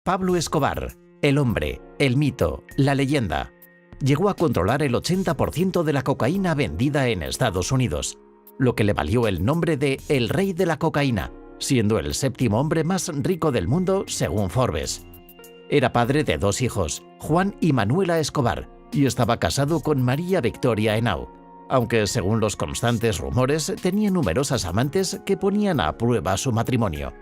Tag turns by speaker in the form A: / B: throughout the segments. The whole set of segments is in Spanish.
A: Pablo Escobar, el hombre, el mito, la leyenda. Llegó a controlar el 80% de la cocaína vendida en Estados Unidos, lo que le valió el nombre de El Rey de la Cocaína, siendo el séptimo hombre más rico del mundo según Forbes. Era padre de 2 hijos, Juan y Manuela Escobar, y estaba casado con María Victoria Henao, aunque según los constantes rumores tenía numerosas amantes que ponían a prueba su matrimonio.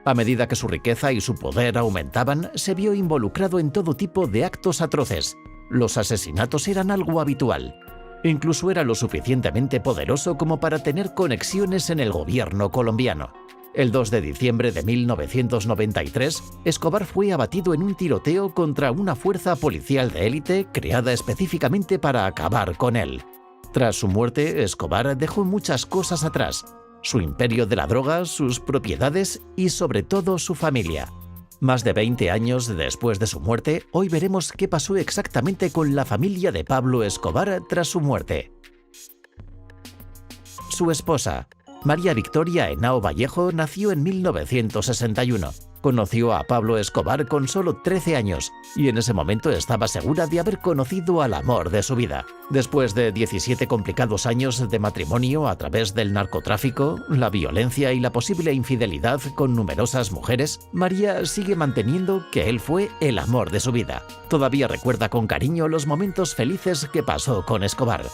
A: A medida que su riqueza y su poder aumentaban, se vio involucrado en todo tipo de actos atroces. Los asesinatos eran algo habitual. Incluso era lo suficientemente poderoso como para tener conexiones en el gobierno colombiano. El 2 de diciembre de 1993, Escobar fue abatido en un tiroteo contra una fuerza policial de élite creada específicamente para acabar con él. Tras su muerte, Escobar dejó muchas cosas atrás: su imperio de la droga, sus propiedades y sobre todo su familia. Más de 20 años después de su muerte, hoy veremos qué pasó exactamente con la familia de Pablo Escobar tras su muerte. Su esposa, María Victoria Henao Vallejo, nació en 1961. Conoció a Pablo Escobar con solo 13 años y en ese momento estaba segura de haber conocido al amor de su vida. Después de 17 complicados años de matrimonio a través del narcotráfico, la violencia y la posible infidelidad con numerosas mujeres, María sigue manteniendo que él fue el amor de su vida. Todavía recuerda con cariño los momentos felices que pasó con Escobar.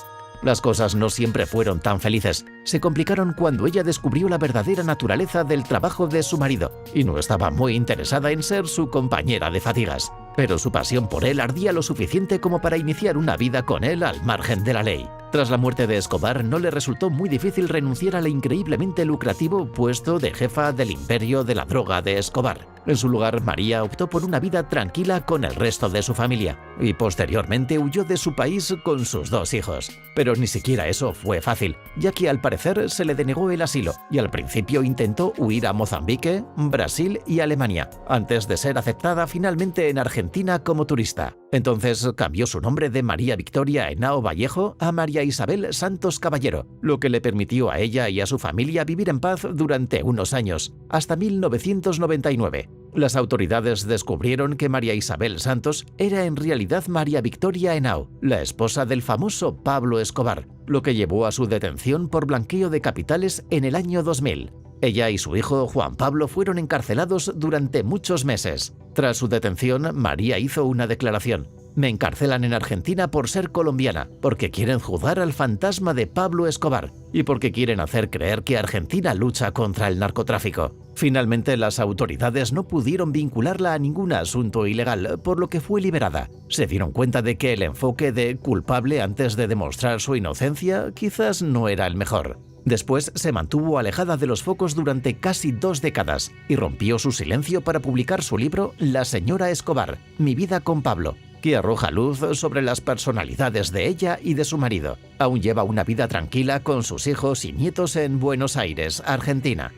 A: Las cosas no siempre fueron tan felices. Se complicaron cuando ella descubrió la verdadera naturaleza del trabajo de su marido y no estaba muy interesada en ser su compañera de fatigas. Pero su pasión por él ardía lo suficiente como para iniciar una vida con él al margen de la ley. Tras la muerte de Escobar, no le resultó muy difícil renunciar al increíblemente lucrativo puesto de jefa del imperio de la droga de Escobar. En su lugar, María optó por una vida tranquila con el resto de su familia y posteriormente huyó de su país con sus 2 hijos. Pero ni siquiera eso fue fácil, ya que al parecer se le denegó el asilo y al principio intentó huir a Mozambique, Brasil y Alemania, antes de ser aceptada finalmente en Argentina como turista. Entonces cambió su nombre de María Victoria Henao Vallejo a María Isabel Santos Caballero, lo que le permitió a ella y a su familia vivir en paz durante unos años, hasta 1999. Las autoridades descubrieron que María Isabel Santos era en realidad María Victoria Henao, la esposa del famoso Pablo Escobar, lo que llevó a su detención por blanqueo de capitales en el año 2000. Ella y su hijo Juan Pablo fueron encarcelados durante muchos meses. Tras su detención, María hizo una declaración: "Me encarcelan en Argentina por ser colombiana, porque quieren juzgar al fantasma de Pablo Escobar y porque quieren hacer creer que Argentina lucha contra el narcotráfico". Finalmente, las autoridades no pudieron vincularla a ningún asunto ilegal, por lo que fue liberada. Se dieron cuenta de que el enfoque de culpable antes de demostrar su inocencia quizás no era el mejor. Después se mantuvo alejada de los focos durante casi 2 décadas y rompió su silencio para publicar su libro La señora Escobar, Mi vida con Pablo, que arroja luz sobre las personalidades de ella y de su marido. Aún lleva una vida tranquila con sus hijos y nietos en Buenos Aires, Argentina.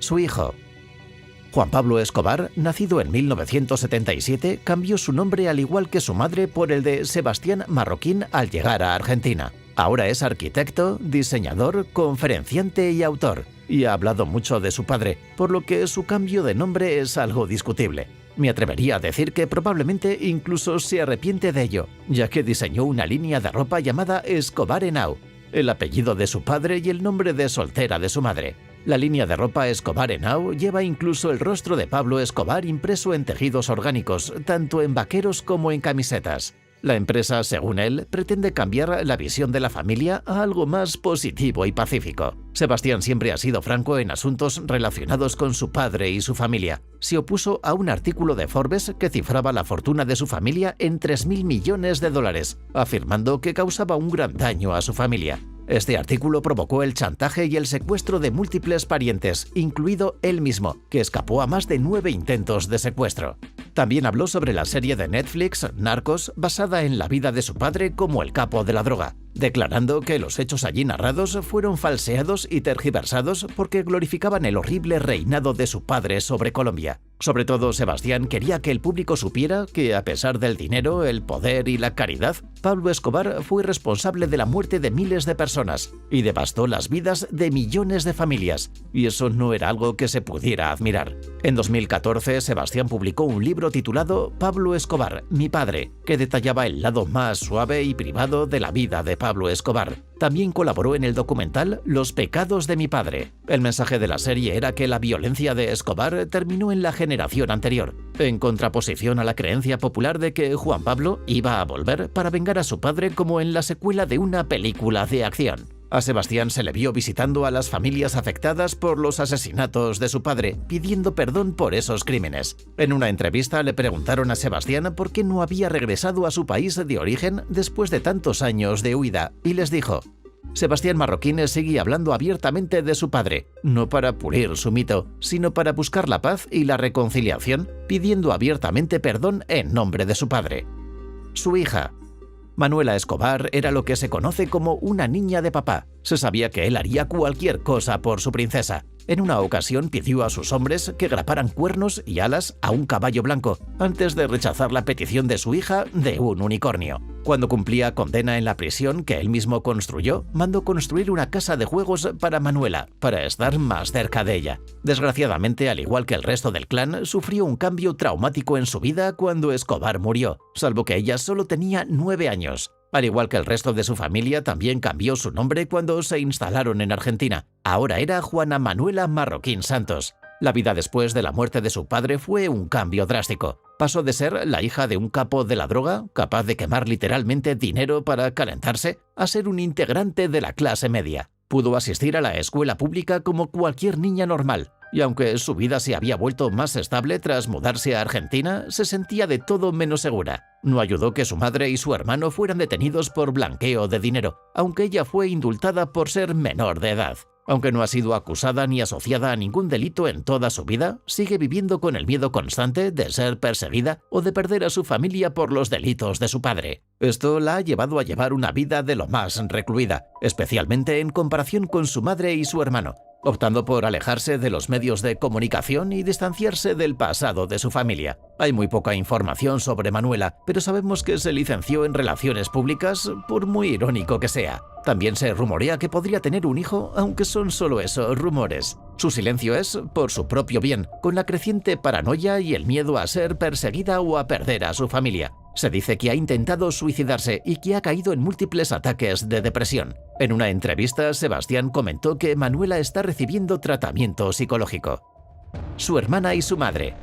A: Su hijo, Juan Pablo Escobar, nacido en 1977, cambió su nombre al igual que su madre por el de Sebastián Marroquín al llegar a Argentina. Ahora es arquitecto, diseñador, conferenciante y autor, y ha hablado mucho de su padre, por lo que su cambio de nombre es algo discutible. Me atrevería a decir que probablemente incluso se arrepiente de ello, ya que diseñó una línea de ropa llamada Escobar Henao, el apellido de su padre y el nombre de soltera de su madre. La línea de ropa Escobar Henao lleva incluso el rostro de Pablo Escobar impreso en tejidos orgánicos, tanto en vaqueros como en camisetas. La empresa, según él, pretende cambiar la visión de la familia a algo más positivo y pacífico. Sebastián siempre ha sido franco en asuntos relacionados con su padre y su familia. Se opuso a un artículo de Forbes que cifraba la fortuna de su familia en $3.000 millones, afirmando que causaba un gran daño a su familia. Este artículo provocó el chantaje y el secuestro de múltiples parientes, incluido él mismo, que escapó a más de 9 intentos de secuestro. También habló sobre la serie de Netflix Narcos, basada en la vida de su padre como el capo de la droga, declarando que los hechos allí narrados fueron falseados y tergiversados porque glorificaban el horrible reinado de su padre sobre Colombia. Sobre todo, Sebastián quería que el público supiera que, a pesar del dinero, el poder y la caridad, Pablo Escobar fue responsable de la muerte de miles de personas y devastó las vidas de millones de familias, y eso no era algo que se pudiera admirar. En 2014, Sebastián publicó un libro titulado Pablo Escobar, mi padre, que detallaba el lado más suave y privado de la vida de Pablo Escobar. También colaboró en el documental Los pecados de mi padre. El mensaje de la serie era que la violencia de Escobar terminó en la generación anterior, en contraposición a la creencia popular de que Juan Pablo iba a volver para vengar a su padre como en la secuela de una película de acción. A Sebastián se le vio visitando a las familias afectadas por los asesinatos de su padre, pidiendo perdón por esos crímenes. En una entrevista le preguntaron a Sebastián por qué no había regresado a su país de origen después de tantos años de huida, y les dijo: Sebastián Marroquín sigue hablando abiertamente de su padre, no para pulir su mito, sino para buscar la paz y la reconciliación, pidiendo abiertamente perdón en nombre de su padre. Su hija Manuela Escobar era lo que se conoce como una niña de papá. Se sabía que él haría cualquier cosa por su princesa. En una ocasión pidió a sus hombres que graparan cuernos y alas a un caballo blanco, antes de rechazar la petición de su hija de un unicornio. Cuando cumplía condena en la prisión que él mismo construyó, mandó construir una casa de juegos para Manuela, para estar más cerca de ella. Desgraciadamente, al igual que el resto del clan, sufrió un cambio traumático en su vida cuando Escobar murió, salvo que ella solo tenía 9 años. Al igual que el resto de su familia, también cambió su nombre cuando se instalaron en Argentina. Ahora era Juana Manuela Marroquín Santos. La vida después de la muerte de su padre fue un cambio drástico. Pasó de ser la hija de un capo de la droga, capaz de quemar literalmente dinero para calentarse, a ser un integrante de la clase media. Pudo asistir a la escuela pública como cualquier niña normal, y aunque su vida se había vuelto más estable tras mudarse a Argentina, se sentía de todo menos segura. No ayudó que su madre y su hermano fueran detenidos por blanqueo de dinero, aunque ella fue indultada por ser menor de edad. Aunque no ha sido acusada ni asociada a ningún delito en toda su vida, sigue viviendo con el miedo constante de ser perseguida o de perder a su familia por los delitos de su padre. Esto la ha llevado a llevar una vida de lo más recluida, especialmente en comparación con su madre y su hermano, optando por alejarse de los medios de comunicación y distanciarse del pasado de su familia. Hay muy poca información sobre Manuela, pero sabemos que se licenció en Relaciones Públicas, por muy irónico que sea. También se rumorea que podría tener un hijo, aunque son solo esos rumores. Su silencio es por su propio bien, con la creciente paranoia y el miedo a ser perseguida o a perder a su familia. Se dice que ha intentado suicidarse y que ha caído en múltiples ataques de depresión. En una entrevista, Sebastián comentó que Manuela está recibiendo tratamiento psicológico. Su hermana y su madre.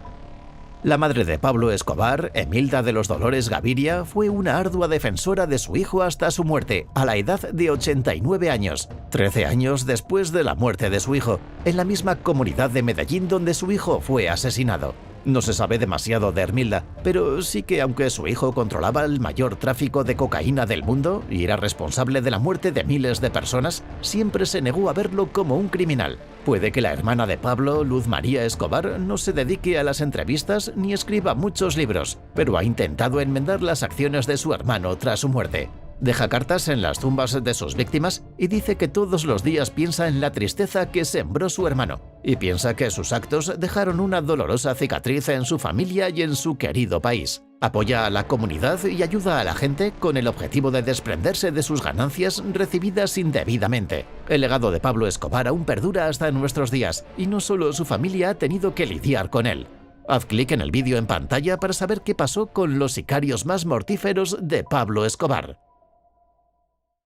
A: La madre de Pablo Escobar, Emilda de los Dolores Gaviria, fue una ardua defensora de su hijo hasta su muerte, a la edad de 89 años, 13 años después de la muerte de su hijo, en la misma comunidad de Medellín donde su hijo fue asesinado. No se sabe demasiado de Hermilda, pero sí que aunque su hijo controlaba el mayor tráfico de cocaína del mundo y era responsable de la muerte de miles de personas, siempre se negó a verlo como un criminal. Puede que la hermana de Pablo, Luz María Escobar, no se dedique a las entrevistas ni escriba muchos libros, pero ha intentado enmendar las acciones de su hermano tras su muerte. Deja cartas en las tumbas de sus víctimas y dice que todos los días piensa en la tristeza que sembró su hermano y piensa que sus actos dejaron una dolorosa cicatriz en su familia y en su querido país. Apoya a la comunidad y ayuda a la gente con el objetivo de desprenderse de sus ganancias recibidas indebidamente. El legado de Pablo Escobar aún perdura hasta nuestros días y no solo su familia ha tenido que lidiar con él. Haz clic en el vídeo en pantalla para saber qué pasó con los sicarios más mortíferos de Pablo Escobar.